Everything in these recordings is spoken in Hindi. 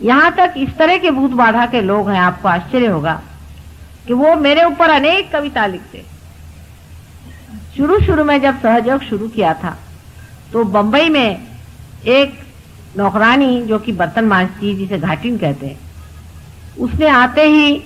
यहां तक इस तरह के भूत बाधा के लोग हैं, आपको आश्चर्य होगा कि वो मेरे ऊपर अनेक कविता लिखते। शुरू शुरू में जब सहयोग शुरू किया था तो बंबई में एक नौकरानी जो कि बर्तन मांजती, जिसे घाटिन कहते हैं, उसने आते ही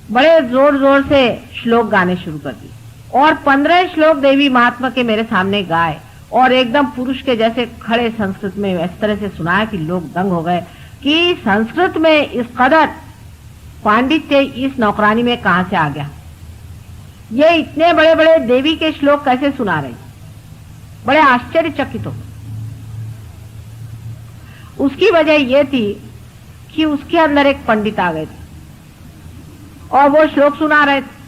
बड़े जोर जोर से श्लोक गाने शुरू कर दिए और 15 श्लोक देवी महात्मा के मेरे सामने गाए और एकदम पुरुष के जैसे खड़े संस्कृत में इस तरह से सुनाया कि लोग दंग हो गए कि संस्कृत में इस कदर पांडित्य इस नौकरानी में कहां से आ गया। ये इतने बड़े बड़े देवी के श्लोक कैसे सुना रही, बड़े आश्चर्यचकित हो। उसकी वजह यह थी कि उसके अंदर एक पंडित आ गए थे और वो श्लोक सुना रहे थे।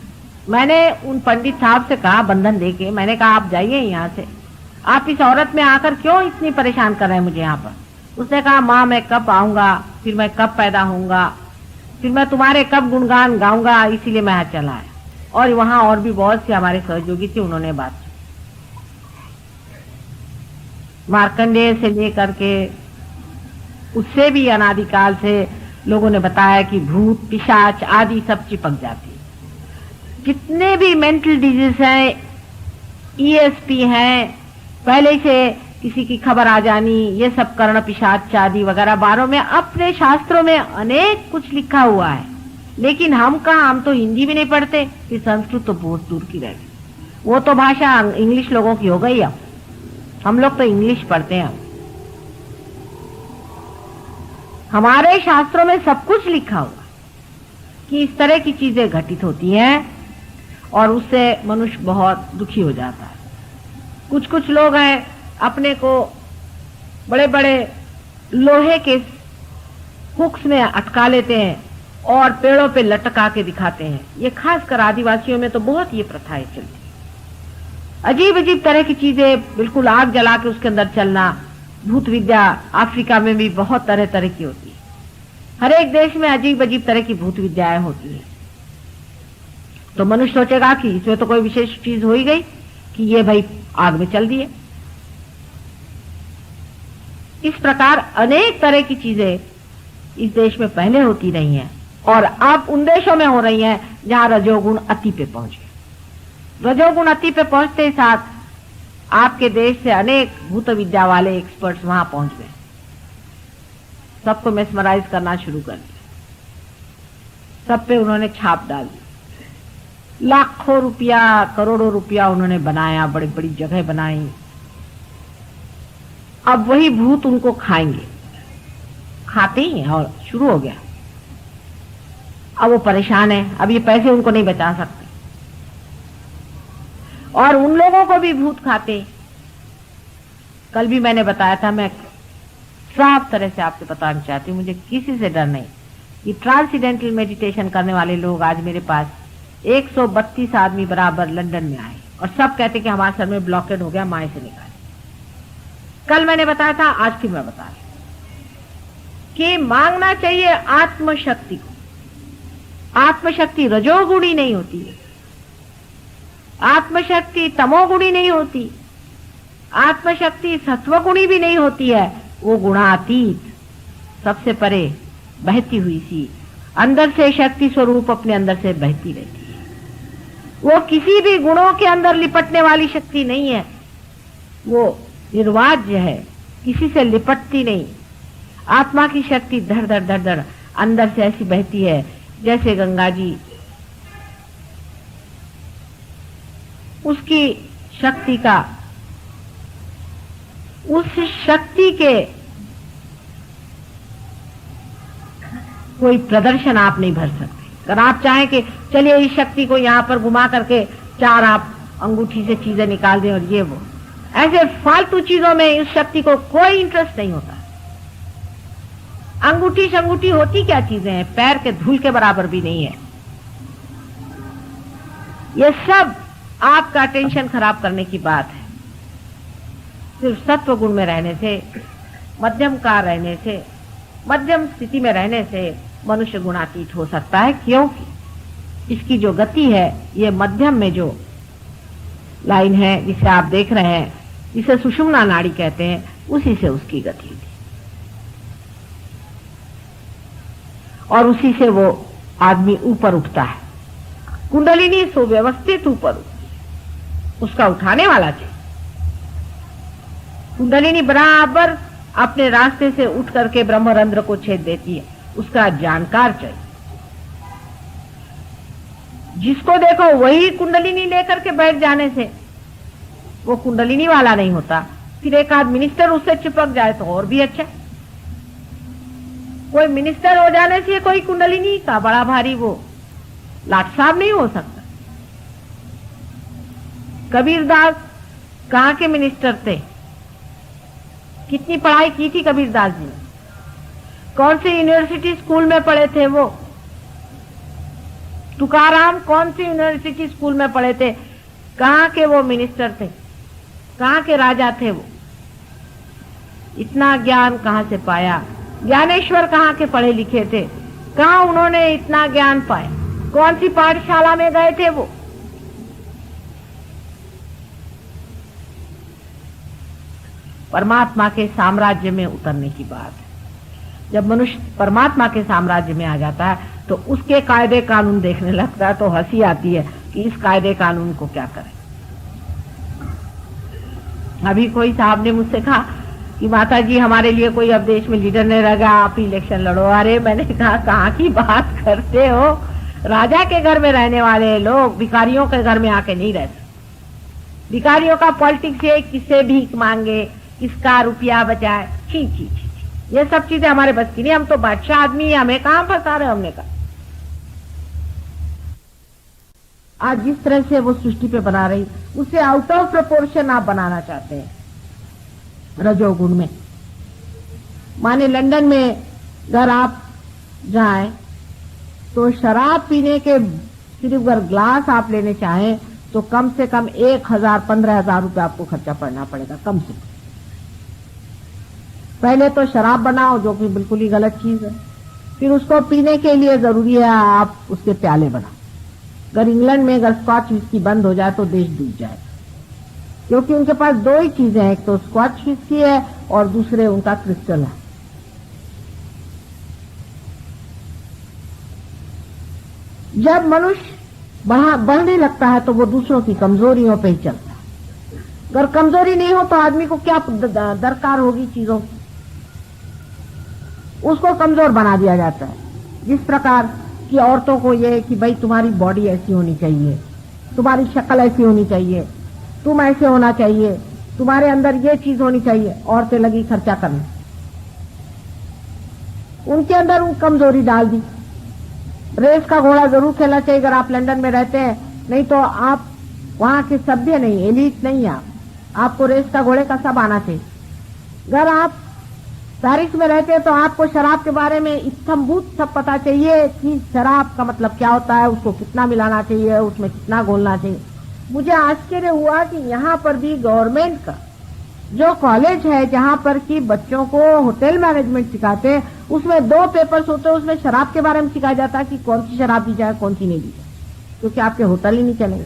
मैंने उन पंडित साहब से कहा, बंधन देके मैंने कहा आप जाइए यहाँ से, आप इस औरत में आकर क्यों इतनी परेशान कर रहे हैं मुझे यहाँ पर। उसने कहा माँ मैं कब आऊंगा, फिर मैं कब पैदा होऊंगा, फिर मैं तुम्हारे कब गुणगान गाऊंगा, इसीलिए मैं यहाँ चला आया। और वहां और भी बहुत से हमारे सहयोगी थे, उन्होंने बात की। मार्कंडेय से लेकर के उससे भी अनादिकाल से लोगों ने बताया कि भूत पिशाच आदि सब चिपक जाती है। जितने भी मेंटल डिजीज हैं, ईएसपी हैं, पहले से किसी की खबर आ जानी, ये सब कर्ण पिशाच आदि वगैरह बारों में अपने शास्त्रों में अनेक कुछ लिखा हुआ है। लेकिन हम तो हिंदी भी नहीं पढ़ते, फिर संस्कृत तो बहुत दूर की रह गई। वो तो भाषा इंग्लिश लोगों की हो गई। अब हम लोग तो इंग्लिश पढ़ते हैं। हमारे शास्त्रों में सब कुछ लिखा हुआ कि इस तरह की चीजें घटित होती हैं और उससे मनुष्य बहुत दुखी हो जाता है। कुछ कुछ लोग हैं अपने को बड़े बड़े लोहे के हुक्स में अटका लेते हैं और पेड़ों पे लटका के दिखाते हैं। ये खासकर आदिवासियों में तो बहुत ये प्रथाएं चलती है। अजीब अजीब तरह की चीजें, बिल्कुल आग जला के उसके अंदर चलना। भूत विद्या अफ्रीका में भी बहुत तरह तरह की होती है। हर एक देश में अजीब अजीब तरह की भूत विद्याएं होती है। तो मनुष्य सोचेगा कि इसमें तो कोई विशेष चीज हो ही गई कि ये भाई आग में चल दिए। इस प्रकार अनेक तरह की चीजें इस देश में पहले होती रही हैं और अब उन देशों में हो रही हैं जहां रजोगुण अति पे पहुंच गए। रजोगुण अति पे पहुंचते ही साथ आपके देश से अनेक भूत विद्या वाले एक्सपर्ट्स वहां पहुंच गए, सबको मेस्मराइज करना शुरू कर दिया। सब पे उन्होंने छाप डाल दी। लाखों रुपया, करोड़ों रुपया उन्होंने बनाया, बड़ी बड़ी जगह बनाई। अब वही भूत उनको खाएंगे, खाते ही हैं और शुरू हो गया। अब वो परेशान है, अब ये पैसे उनको नहीं बचा सकते और उन लोगों को भी भूत खाते। कल भी मैंने बताया था, मैं साफ तरह से आपसे बताना चाहती हूँ, मुझे किसी से डर नहीं। ये ट्रांसडेंटल मेडिटेशन करने वाले लोग आज मेरे पास 132 आदमी बराबर लंदन में आए और सब कहते कि हमारे सर में ब्लॉकेड हो गया, माए से निकाले। कल मैंने बताया था, आज फिर मैं बता रही कि मांगना चाहिए आत्मशक्ति को। आत्मशक्ति रजोगुणी नहीं होती है, आत्मशक्ति तमोगुणी नहीं होती, आत्मशक्ति सत्वगुणी भी नहीं होती है। वो गुणातीत, सबसे परे बहती हुई सी अंदर से शक्ति स्वरूप अपने अंदर से बहती रहती है। वो किसी भी गुणों के अंदर लिपटने वाली शक्ति नहीं है, वो निर्वाज्य है, किसी से लिपटती नहीं। आत्मा की शक्ति धड़ धड़ धड़ धड़ अंदर से ऐसी बहती है जैसे गंगा जी। उसकी शक्ति का, उस शक्ति के कोई प्रदर्शन आप नहीं भर सकते। अगर आप चाहें कि चलिए इस शक्ति को यहां पर घुमा करके 4 आप अंगूठी से चीजें निकाल दें और ये वो, ऐसे फालतू चीजों में इस शक्ति को कोई इंटरेस्ट नहीं होता। अंगूठी शंगूठी होती क्या चीजें हैं, पैर के धूल के बराबर भी नहीं है। ये सब आपका टेंशन खराब करने की बात है। सिर्फ सत्व गुण में रहने से, मध्यम कार रहने से, मध्यम स्थिति में रहने से मनुष्य गुणातीत हो सकता है, क्योंकि इसकी जो गति है, ये मध्यम में जो लाइन है जिसे आप देख रहे हैं, जिसे सुषुम्ना नाड़ी कहते हैं, उसी से उसकी गति होती। और उसी से वो आदमी ऊपर उठता है। कुंडलिनी सुव्यवस्थित ऊपर उठती, उसका उठाने वाला चाहिए। कुंडलिनी बराबर अपने रास्ते से उठ करके ब्रह्मरंध्र को छेद देती है, उसका जानकार चाहिए। जिसको देखो वही कुंडलिनी लेकर के बैठ जाने से वो कुंडलिनी वाला नहीं होता। फिर एक आध मिनिस्टर उससे चिपक जाए तो और भी अच्छा। कोई मिनिस्टर हो जाने से कोई कुंडलिनी का बड़ा भारी वो लाट साहब नहीं हो सकता। कबीरदास कहां के मिनिस्टर थे? कितनी पढ़ाई की थी कबीरदास जी ने? कौन सी यूनिवर्सिटी स्कूल में पढ़े थे वो? तुकाराम कौन सी यूनिवर्सिटी स्कूल में पढ़े थे? कहां के वो मिनिस्टर थे? कहां के राजा थे वो? इतना ज्ञान कहां से पाया? ज्ञानेश्वर कहां के पढ़े लिखे थे? कहां उन्होंने इतना ज्ञान पाया? कौन सी पाठशाला में गए थे वो? परमात्मा के साम्राज्य में उतरने की बात है। जब मनुष्य परमात्मा के साम्राज्य में आ जाता है तो उसके कायदे कानून देखने लगता है तो हंसी आती है कि इस कायदे कानून को क्या करें। अभी कोई साहब ने मुझसे कहा कि माता जी हमारे लिए कोई अब देश में लीडर नहीं रहेगा, आप इलेक्शन लड़ो। अरे मैंने कहा कहाँ की बात करते हो? राजा के घर में रहने वाले लोग भिखारियों के घर में आके नहीं रहते। भिखारियों का पॉलिटिक्स है, किससे भीख मांगे, किसका रुपया बचाए, छी छी छी, ये सब चीजें हमारे बस की नहीं। हम तो बादशाह आदमी है, हमें कहां फंसा रहे? हमने कहा आज जिस तरह से वो सृष्टि पे बना रही उसे आउट ऑफ प्रोपोर्शन आप बनाना चाहते हैं रजोगुण में। माने लंदन में अगर आप जाएं तो शराब पीने के सिर्फ अगर ग्लास आप लेने चाहें तो कम से कम 1,000-15,000 रुपये आपको खर्चा पड़ना पड़ेगा कम से कम। पहले तो शराब बनाओ जो कि बिल्कुल ही गलत चीज है, फिर उसको पीने के लिए जरूरी है आप उसके प्याले बनाओ। अगर इंग्लैंड में अगर स्कॉच विस्की बंद हो जाए तो देश डूब जाए, क्योंकि उनके पास दो ही चीजें हैं, एक तो स्कॉच विस्की है और दूसरे उनका क्रिस्टल है। जब मनुष्य बढ़ने लगता है तो वो दूसरों की कमजोरियों पे ही चलता है। अगर कमजोरी नहीं हो तो आदमी को क्या दरकार होगी चीजों की, उसको कमजोर बना दिया जाता है। जिस प्रकार की औरतों को ये कि भाई तुम्हारी बॉडी ऐसी होनी चाहिए, तुम्हारी शक्ल ऐसी होनी चाहिए, तुम ऐसे होना चाहिए, तुम्हारे अंदर ये चीज होनी चाहिए, औरतें लगी खर्चा करने, उनके अंदर उन कमजोरी डाल दी। रेस का घोड़ा जरूर खेलना चाहिए अगर आप लंदन में रहते हैं, नहीं तो आप वहां के सभ्य नहीं, एलीट नहीं है। आपको रेस का घोड़े का सब आना चाहिए। अगर आप पेरिस में रहते हैं तो आपको शराब के बारे में इत्थम्भूत सब पता चाहिए कि शराब का मतलब क्या होता है, उसको कितना मिलाना चाहिए, उसमें कितना घोलना चाहिए। मुझे आश्चर्य हुआ कि यहाँ पर भी गवर्नमेंट का जो कॉलेज है जहाँ पर कि बच्चों को होटल मैनेजमेंट सिखाते हैं, उसमें 2 पेपर्स होते हैं, उसमें शराब के बारे में सिखाया जाता है कि कौन सी शराब दी जाए कौन सी नहीं दी जाए, क्योंकि आपके होटल ही नहीं चलेंगे।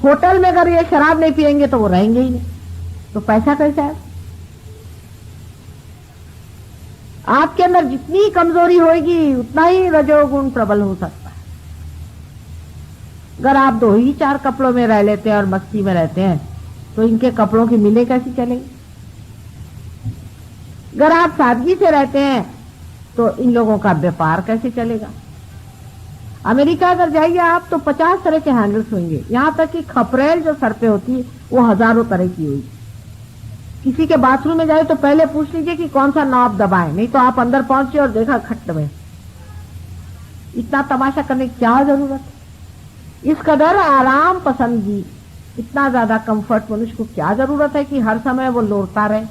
होटल में अगर ये शराब नहीं पियेंगे तो वो रहेंगे ही नहीं, तो पैसा कैसे है? आपके अंदर जितनी कमजोरी होगी उतना ही रजोगुण प्रबल हो सकता है। अगर आप 2 ही 4 कपड़ों में रह लेते हैं और मस्ती में रहते हैं तो इनके कपड़ों की मिलें कैसी चलेंगी? अगर आप सादगी से रहते हैं तो इन लोगों का व्यापार कैसे चलेगा? अमेरिका अगर जाइए आप तो 50 तरह के हैंडल्स होंगे, यहां तक कि खपरेल जो सर पे होती है वो हजारों तरह की होगी। किसी के बाथरूम में जाए तो पहले पूछ लीजिए कि कौन सा नॉब दबाएं, नहीं तो आप अंदर पहुंचे और देखा खट में। इतना तमाशा करने की क्या जरूरत है? इस कदर आराम पसंदगी, इतना ज्यादा कंफर्ट मनुष्य को क्या जरूरत है कि हर समय वो लोरता रहे?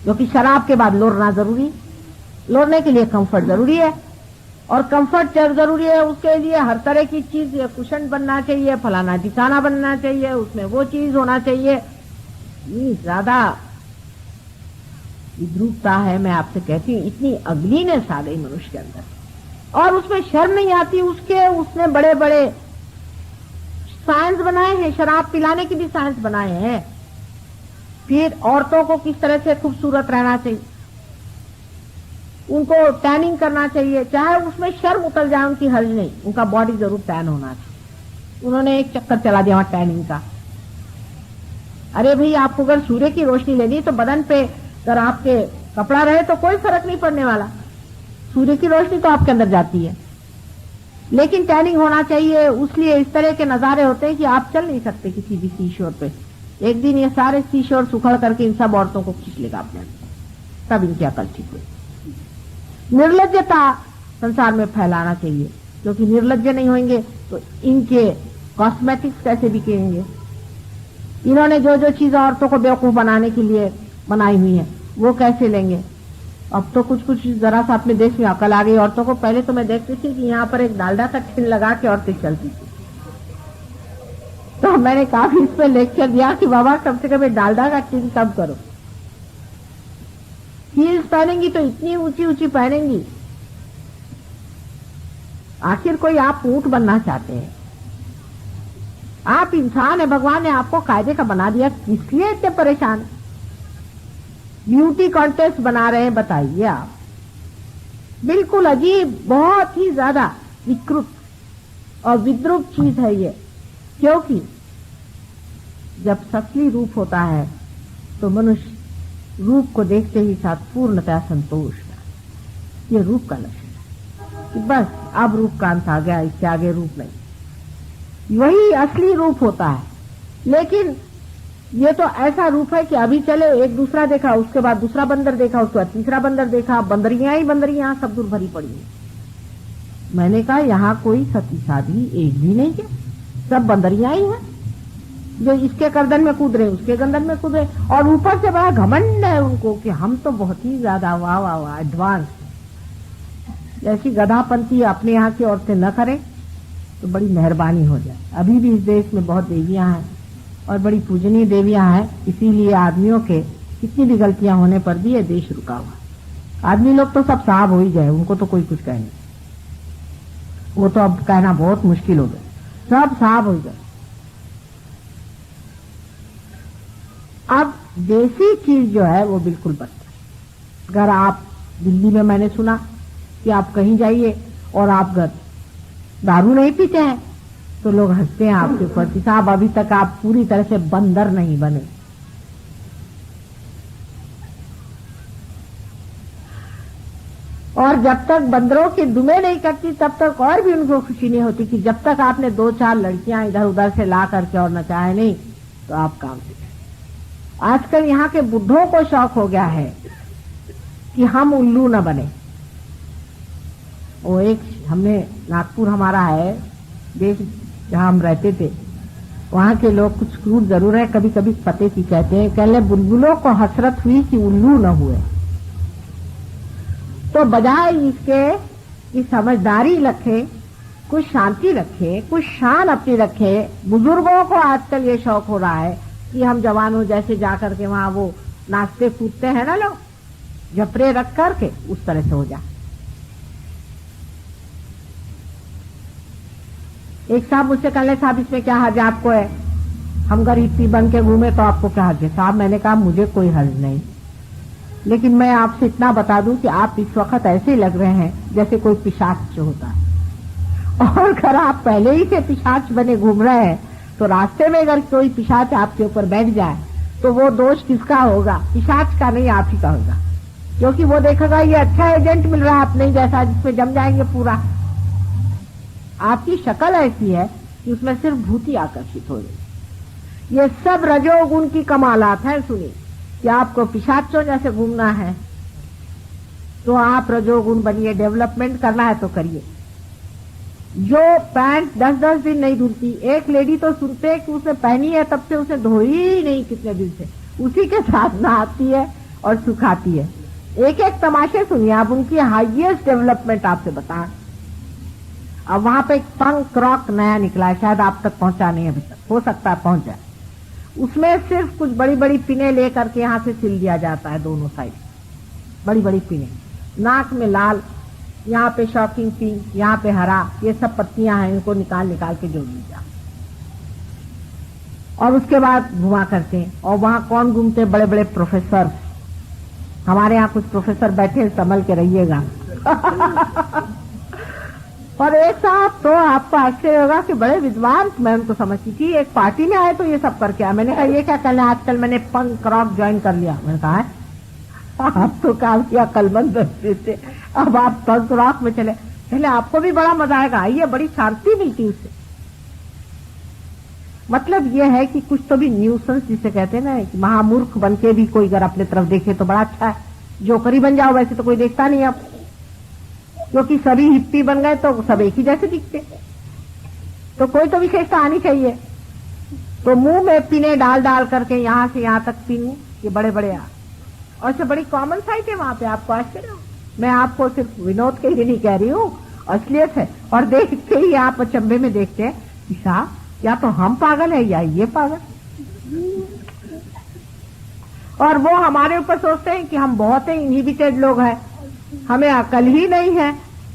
क्योंकि शराब के बाद लोरना जरूरी, लोरने के लिए कंफर्ट जरूरी है, और कंफर्ट जरूरी है उसके लिए हर तरह की चीज, ये कुशन बनना चाहिए, फलाना ठिकाना बनना चाहिए, उसमें वो चीज होना चाहिए। इतनी ज्यादा विद्रूपता है, मैं आपसे कहती हूँ, इतनी अगलीनेस आ गई मनुष्य के अंदर, और उसमें शर्म नहीं आती। उसने बड़े बड़े साइंस बनाए हैं, शराब पिलाने की भी साइंस बनाए हैं। फिर औरतों को किस तरह से खूबसूरत रहना चाहिए, उनको टैनिंग करना चाहिए, चाहे उसमें शर्म उतर जाए उनकी, हर्ज नहीं, उनका बॉडी जरूर टैन होना चाहिए। उन्होंने एक चक्कर चला दिया वहां टैनिंग का। अरे भाई, आपको अगर सूर्य की रोशनी लेनी तो बदन पे अगर आपके कपड़ा रहे तो कोई फर्क नहीं पड़ने वाला, सूर्य की रोशनी तो आपके अंदर जाती है। लेकिन टैनिंग होना चाहिए, उसलिए इस तरह के नजारे होते हैं कि आप चल नहीं सकते किसी भी सीशोर पे। एक दिन ये सारे सीशोर सुखड़ करके इन सब औरतों को खींच लेगा अपने, तब इनकी अकल ठीक हुई। निर्लज्जता संसार में फैलाना चाहिए, क्योंकि निर्लज्ज नहीं होंगे तो इनके कॉस्मेटिक्स कैसे बिकेंगे। इन्होंने जो जो चीजें औरतों को बेवकूफ बनाने के लिए बनाई हुई है वो कैसे लेंगे। अब तो कुछ कुछ जरा सा अपने देश में अकल आ गई औरतों को। पहले तो मैं देखती थी कि यहाँ पर एक डालडा का टिन लगा के औरतें चलती थी, तो मैंने काफी इस पे लेक्चर दिया कि बाबा कम से कम डालडा का टिन कम करो। हील्स पहनेंगी तो इतनी ऊंची ऊंची पहनेंगी, आखिर कोई आप ऊंट बनना चाहते हैं? आप इंसान है, भगवान ने आपको कायदे का बना दिया, किस लिए इतने परेशान है? ब्यूटी कॉन्टेस्ट बना रहे हैं, बताइए आप। बिल्कुल अजीब, बहुत ही ज्यादा विकृत और विद्रूप चीज है ये। क्योंकि जब सफली रूप होता है तो मनुष्य रूप को देखते ही साथ पूर्णतः संतोष है। ये रूप का लक्षण है कि बस अब रूप का अंत आ गया, इससे आगे रूप नहीं। वही असली रूप होता है। लेकिन ये तो ऐसा रूप है कि अभी चले एक दूसरा देखा, उसके बाद दूसरा बंदर देखा, उसके बाद तीसरा बंदर देखा, बंदरियां ही बंदरियां सब दूर भरी पड़ी है। मैंने कहा यहाँ कोई सती साधी एक भी नहीं है, सब बंदरियां ही हैं, जो इसके गर्दन में कूद रहे, उसके गर्दन में कूद रहे, और ऊपर से बड़ा घमंड है उनको कि हम तो बहुत ही ज्यादा वाह वाह वाह एडवांस। ऐसी गधापंथी अपने यहाँ की औरतें न करें तो बड़ी मेहरबानी हो जाए। अभी भी इस देश में बहुत देवियां हैं और बड़ी पूजनीय देवियां हैं, इसीलिए आदमियों के कितनी भी गलतियां होने पर भी ये देश रुका हुआ है। आदमी लोग तो सब साहब हो ही गए, उनको तो कोई कुछ कहे नहीं, वो तो अब कहना बहुत मुश्किल हो गया, सब साहब हो गए। अब देसी चीज जो है वो बिल्कुल बंद है। अगर आप दिल्ली में, मैंने सुना कि आप कहीं जाइए और आप दारू नहीं पीते हैं तो लोग हंसते हैं आपके ऊपर कि साहब अभी तक आप पूरी तरह से बंदर नहीं बने। और जब तक बंदरों की दुमें नहीं कटती तब तक और भी उनको खुशी नहीं होती कि जब तक आपने 2-4 लड़कियां इधर उधर से ला करके और नचाए नहीं तो आप काम से। आजकल यहाँ के बुढ़ों को शौक हो गया है कि हम उल्लू न बने। वो एक हमने नागपुर हमारा है देश जहाँ हम रहते थे, वहाँ के लोग कुछ क्रूर जरूर है, कभी कभी पते की कहते हैं, कहले बुलबुलों को हसरत हुई कि उल्लू न हुए। तो बजाय इसके कि समझदारी रखे, कुछ शांति रखे, कुछ शान अपनी रखे, बुजुर्गों को आजकल ये शौक हो रहा है कि हम जवानों जैसे जाकर के वहां वो नाचते कूदते हैं ना लोग, झपरे रख करके उस तरह से हो जाए। एक साहब मुझसे कहले, साहब इसमें क्या हर्ज आपको है, हम गरीबी बन के घूमे तो आपको क्या हर्ज है? साहब मैंने कहा मुझे कोई हर्ज नहीं, लेकिन मैं आपसे इतना बता दूं कि आप इस वक्त ऐसे लग रहे हैं जैसे कोई पिशाच होता है। और अगर आप पहले ही से पिशाच बने घूम रहे हैं तो रास्ते में अगर कोई पिशाच आपके ऊपर बैठ जाए तो वो दोष किसका होगा? पिशाच का नहीं, आप ही का होगा। क्योंकि वो देखेगा ये अच्छा एजेंट मिल रहा है अपने जैसा, जिसमें जम जाएंगे पूरा। आपकी शक्ल ऐसी है कि उसमें सिर्फ भूति आकर्षित हो रही। ये सब रजोगुण की कमालात है। सुनिए कि आपको पिशाचों जैसे घूमना है तो आप रजोगुण बनिए, डेवलपमेंट करना है तो करिए। जो पैंट 10-10 दिन नहीं धुलती, एक लेडी तो सुनते हैं कि उसने पहनी है तब से उसे धोई ही नहीं कितने दिन से, उसी के साथ नहाती है और सुखाती है। एक एक तमाशे सुनिए आप, उनकी हाईएस्ट डेवलपमेंट आपसे बताएं। अब वहां पे एक पंक रॉक नया निकला है, शायद आप तक पहुंचा नहीं अभी तक, हो सकता है पहुंच जाए। उसमें सिर्फ कुछ बड़ी बड़ी पिने लेकर के यहाँ से सिल दिया जाता है, दोनों साइड बड़ी बड़ी पिने, नाक में लाल, यहाँ पे शॉकिंग पिंक, यहाँ पे हरा, ये सब पत्तियां हैं, इनको निकाल निकाल के जोड़ लीजिए और उसके बाद घुमा करते हैं। और वहां कौन घूमते? बड़े बड़े प्रोफेसर, हमारे यहाँ कुछ प्रोफेसर बैठे, संभल के रहिएगा। और एक साहब तो आपको आश्चर्य होगा कि बड़े विद्वान, मैं उनको समझती थी, एक पार्टी में आए तो ये सब करके आए। मैंने कहा ये क्या करना, आजकल मैंने पंक रॉक ज्वाइन कर लिया। मैंने कहा आप तो काम किया कलमंद दस्ते से, अब आप पंक रॉक में चले, पहले आपको भी बड़ा मजा आएगा, आइए, बड़ी शांति मिलती उससे। मतलब ये है कि कुछ तो भी न्यूसेंस जिसे कहते हैं ना, महामूर्ख बन के भी कोई अगर अपने तरफ देखे तो बड़ा अच्छा है। जोकरी बन जाओ, वैसे तो कोई देखता नहीं अब, क्योंकि सभी हिप्पी बन गए तो सब एक ही जैसे दिखते, तो कोई तो विशेषता आनी चाहिए। तो मुंह में पीने डाल डाल करके यहां से यहां तक पीने, ये बड़े बड़े और से बड़ी कॉमन साइट है वहां पे, आपको आश्चर्य हो। मैं आपको सिर्फ विनोद के लिए नहीं कह रही हूँ, असलियत है। और देखते ही आप अचंभे में देखते हैं कि साहब या तो हम पागल है या ये पागल, और वो हमारे ऊपर सोचते हैं कि हम बहुत ही इनहिबिटेड लोग हैं, हमें अकल ही नहीं है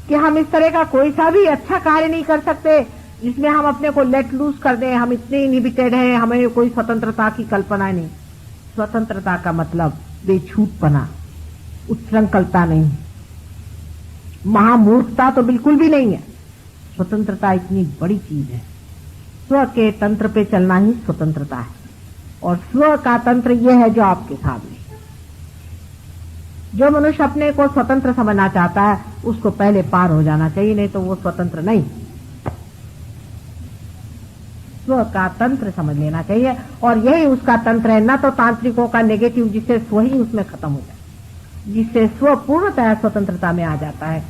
कि हम इस तरह का कोई सा भी अच्छा कार्य नहीं कर सकते जिसमें हम अपने को लेट लूज कर दें। हम इतने इनहिबिटेड हैं, हमें कोई स्वतंत्रता की कल्पना नहीं। स्वतंत्रता का मतलब बेछूटपना, उच्छृंखलता नहीं, महामूर्खता तो बिल्कुल भी नहीं है। स्वतंत्रता इतनी बड़ी चीज है। स्व के तंत्र पे चलना ही स्वतंत्रता है, और स्व का तंत्र यह है जो आपके सामने। जो मनुष्य अपने को स्वतंत्र समझना चाहता है उसको पहले पार हो जाना चाहिए, नहीं तो वो स्वतंत्र नहीं। स्व का तंत्र समझ लेना चाहिए, और यही उसका तंत्र है। न तो तांत्रिकों का नेगेटिव जिससे स्व ही उसमें खत्म हो जाए, जिससे स्व पूर्णतः स्वतंत्रता में आ जाता है।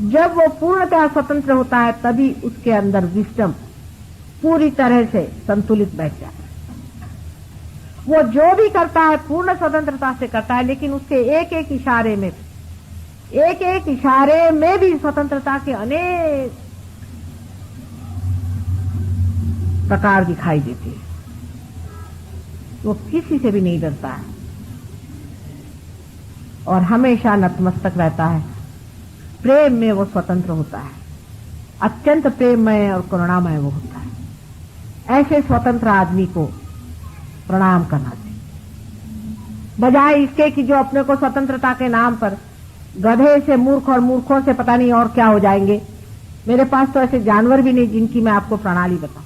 जब वो पूर्णतः स्वतंत्र होता है तभी उसके अंदर विस्डम पूरी तरह से संतुलित बैठ जाता है। वो जो भी करता है पूर्ण स्वतंत्रता से करता है, लेकिन उसके एक एक इशारे में भी स्वतंत्रता के अनेक प्रकार दिखाई देते हैं। वो किसी से भी नहीं डरता है और हमेशा नतमस्तक रहता है। प्रेम में वो स्वतंत्र होता है, अत्यंत प्रेममय और करुणामय वो होता है। ऐसे स्वतंत्र आदमी को प्रणाम करना चाहिए, बजाय इसके कि जो अपने को स्वतंत्रता के नाम पर गधे से मूर्ख और मूर्खों से पता नहीं और क्या हो जाएंगे। मेरे पास तो ऐसे जानवर भी नहीं जिनकी मैं आपको प्रणाली बताऊं।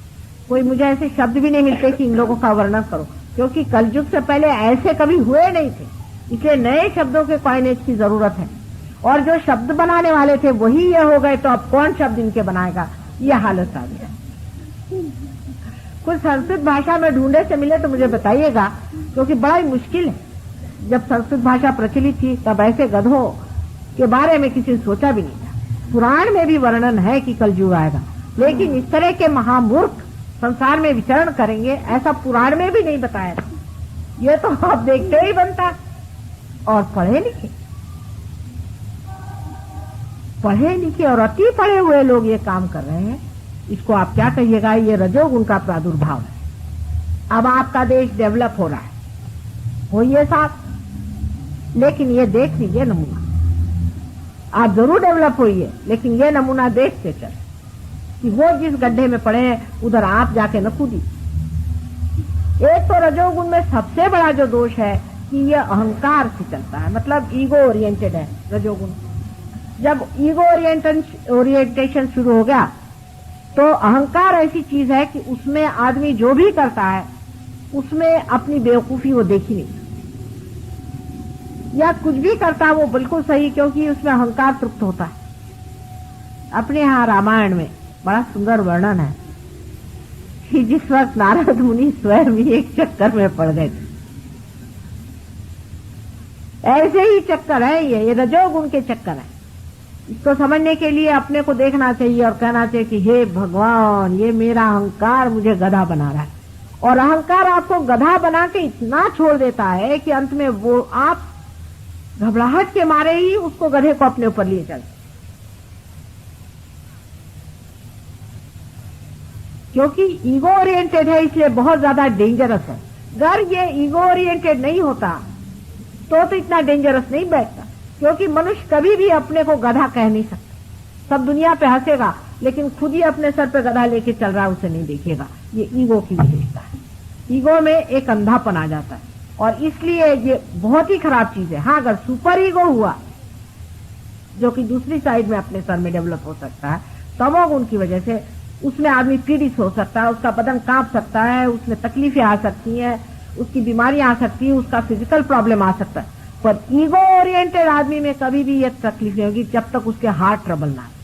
कोई मुझे ऐसे शब्द भी नहीं मिलते कि इन लोगों का वर्णन करो, क्योंकि कलयुग से पहले ऐसे कभी हुए नहीं थे। इसलिए नए शब्दों के कॉइनेज की जरूरत है, और जो शब्द बनाने वाले थे वही ये हो गए, तो अब कौन शब्द इनके बनाएगा, ये हालत आ गया। कुछ संस्कृत भाषा में ढूंढे से मिले तो मुझे बताइएगा, क्योंकि बड़ा ही मुश्किल है। जब संस्कृत भाषा प्रचलित थी तब ऐसे गधों के बारे में किसी ने सोचा भी नहीं था। पुराण में भी वर्णन है कि कलयुग आएगा, लेकिन इस तरह के महामूर्ख संसार में विचरण करेंगे ऐसा पुराण में भी नहीं बताया था। ये तो आप देखते ही बनता। और पढ़े लिखे और अति पढ़े हुए लोग ये काम कर रहे हैं, इसको आप क्या कहिएगा? ये रजोगुण का प्रादुर्भाव है। अब आपका देश डेवलप हो रहा है, होइए साहब, लेकिन ये देख लीजिए नमूना। आप जरूर डेवलप होइए, लेकिन ये नमूना देखते चल कि वो जिस गड्ढे में पड़े हैं उधर आप जाके न कूदी। एक तो रजोगुण में सबसे बड़ा जो दोष है कि ये अहंकार से चलता है, मतलब ईगो ओरिएंटेड है रजोगुण। जब ईगो ओरिएंटेशन शुरू हो गया तो अहंकार ऐसी चीज है कि उसमें आदमी जो भी करता है उसमें अपनी बेवकूफी वो देख ही नहीं, या कुछ भी करता है वो बिल्कुल सही, क्योंकि उसमें अहंकार तृप्त होता है। अपने यहाँ रामायण में बड़ा सुंदर वर्णन है कि जिस वक्त नारद मुनि स्वयं ही एक चक्कर में पड़ गए थे, ऐसे ही चक्कर है ये रजोगुण के चक्कर है। इसको समझने के लिए अपने को देखना चाहिए और कहना चाहिए कि हे भगवान, ये मेरा अहंकार मुझे गधा बना रहा है। और अहंकार आपको गधा बना के इतना छोड़ देता है कि अंत में वो आप घबराहट के मारे ही उसको गधे को अपने ऊपर लिए चलते, क्योंकि ईगो ओरिएंटेड है, इसलिए बहुत ज्यादा डेंजरस है। अगर ये ईगो ओरिएंटेड नहीं होता तो इतना डेंजरस नहीं बैठता, क्योंकि मनुष्य कभी भी अपने को गधा कह नहीं सकता। सब दुनिया पे हंसेगा, लेकिन खुद ही अपने सर पे गधा लेके चल रहा है उसे नहीं देखेगा। ये ईगो की विशेषता है। ईगो में एक अंधापन आ जाता है, और इसलिए ये बहुत ही खराब चीज है। हाँ, अगर सुपर ईगो हुआ जो कि दूसरी साइड में अपने सर में डेवलप हो सकता है, तमोगुण की वजह से उसमें आदमी पीड़ित हो सकता है, उसका बदन कांप सकता है, उसमें तकलीफें आ सकती हैं, उसकी बीमारियां आ सकती है, उसका फिजिकल प्रॉब्लम आ सकता है। पर ईगो ओरिएंटेड आदमी में कभी भी ये तकलीफ नहीं होगी जब तक उसके हार्ट ट्रबल ना हो।